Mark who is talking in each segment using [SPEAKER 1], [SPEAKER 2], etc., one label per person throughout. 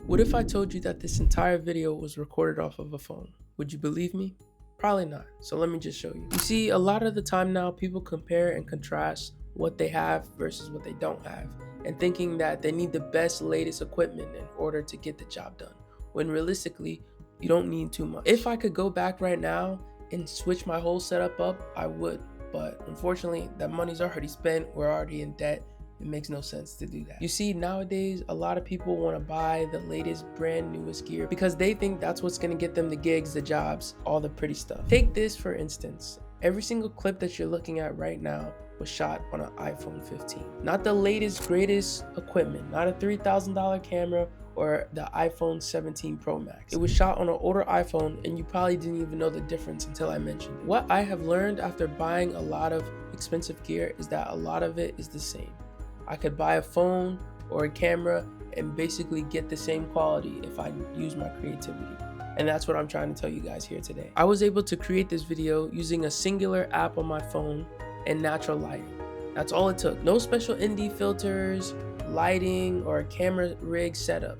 [SPEAKER 1] What if I told you that this entire video was recorded off of a phone? Would you believe me? Probably not, so let me just show you. You see, a lot of the time now, people compare and contrast what they have versus what they don't have, and thinking that they need the best, latest equipment in order to get the job done, when realistically, you don't need too much. If I could go back right now and switch my whole setup up, I would, but unfortunately, that money's already spent, we're already in debt. It makes no sense to do that. You see, nowadays, a lot of people want to buy the latest, brand newest gear because they think that's what's going to get them the gigs, the jobs, all the pretty stuff. Take this for instance. Every single clip that you're looking at right now was shot on an iPhone 15. Not the latest, greatest equipment, not a $3,000 camera or the iPhone 17 Pro Max. It was shot on an older iPhone, and you probably didn't even know the difference until I mentioned it. What I have learned after buying a lot of expensive gear is that a lot of it is the same. I could buy a phone or a camera and basically get the same quality if I use my creativity. And that's what I'm trying to tell you guys here today. I was able to create this video using a singular app on my phone and natural lighting. That's all it took. No special ND filters, lighting, or a camera rig setup.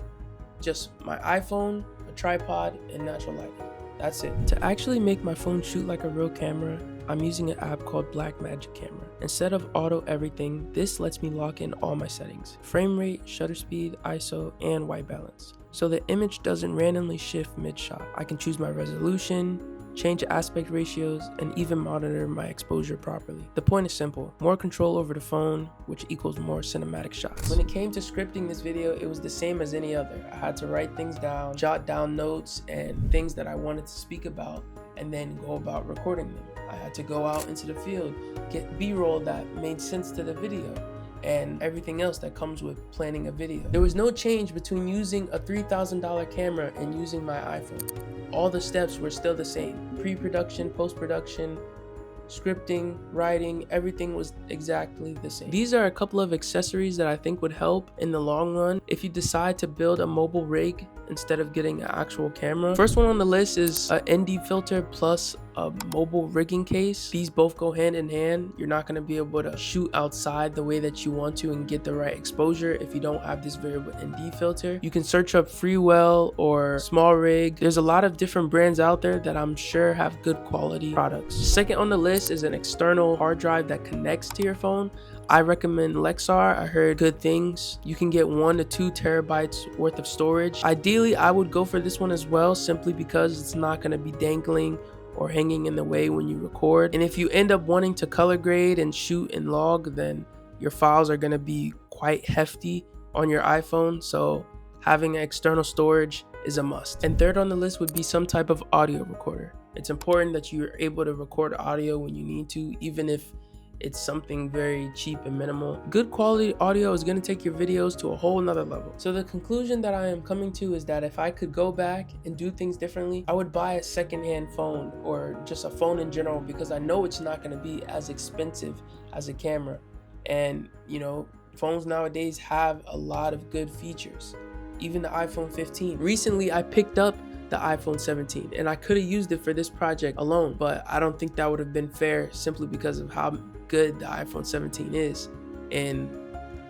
[SPEAKER 1] Just my iPhone, a tripod, and natural lighting. That's it. To actually make my phone shoot like a real camera, I'm using an app called Blackmagic Camera. Instead of auto everything, this lets me lock in all my settings: frame rate, shutter speed, ISO, and white balance. So the image doesn't randomly shift mid-shot. I can choose my resolution, change aspect ratios, and even monitor my exposure properly. The point is simple: more control over the phone, which equals more cinematic shots. When it came to scripting this video, it was the same as any other. I had to write things down, jot down notes and things that I wanted to speak about, and then go about recording them. I had to go out into the field, get B-roll that made sense to the video, and everything else that comes with planning a video. There was no change between using a $3,000 camera and using my iPhone. All the steps were still the same: pre-production, post-production, scripting, writing, everything was exactly the same. These are a couple of accessories that I think would help in the long run if you decide to build a mobile rig instead of getting an actual camera. First one on the list is a ND filter plus a mobile rigging case. These both go hand in hand. You're not going to be able to shoot outside the way that you want to and get the right exposure if you don't have this variable ND filter. You can search up Freewell or Small Rig. There's a lot of different brands out there that I'm sure have good quality products. Second on the list is an external hard drive that connects to your phone. I recommend Lexar. I heard good things. You can get 1 to 2 terabytes worth of storage. Ideally, I would go for this one as well, simply because it's not going to be dangling or hanging in the way when you record. And if you end up wanting to color grade and shoot and log, then your files are going to be quite hefty on your iPhone. So having an external storage is a must. And third on the list would be some type of audio recorder. It's important that you're able to record audio when you need to, even if it's something very cheap and minimal. Good quality audio is going to take your videos to a whole nother level. So the conclusion that I am coming to is that if I could go back and do things differently, I would buy a secondhand phone or just a phone in general, because I know it's not going to be as expensive as a camera. And you know, phones nowadays have a lot of good features. Even the iPhone 15. Recently, I picked up the iPhone 17 and I could have used it for this project alone, but I don't think that would have been fair, simply because of how good the iPhone 17 is and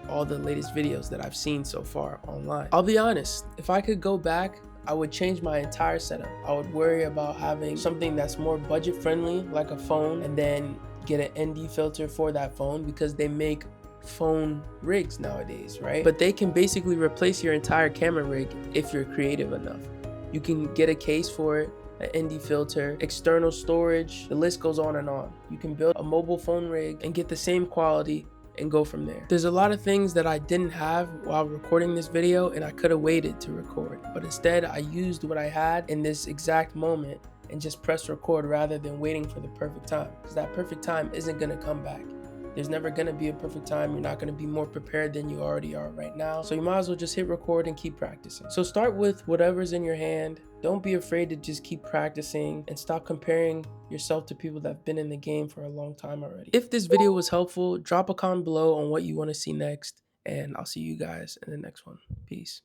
[SPEAKER 1] all the latest videos that I've seen so far online. I'll be honest, if I could go back, I would change my entire setup. I would worry about having something that's more budget friendly, like a phone, and then get an ND filter for that phone, because they make phone rigs nowadays, right? But they can basically replace your entire camera rig if you're creative enough. You can get a case for it, an ND filter, external storage, the list goes on and on. You can build a mobile phone rig and get the same quality and go from there. There's a lot of things that I didn't have while recording this video, and I could have waited to record, but instead I used what I had in this exact moment and just pressed record rather than waiting for the perfect time, because that perfect time isn't gonna come back. There's never going to be a perfect time. You're not going to be more prepared than you already are right now. So you might as well just hit record and keep practicing. So start with whatever's in your hand. Don't be afraid to just keep practicing and stop comparing yourself to people that have been in the game for a long time already. If this video was helpful, drop a comment below on what you want to see next, and I'll see you guys in the next one. Peace.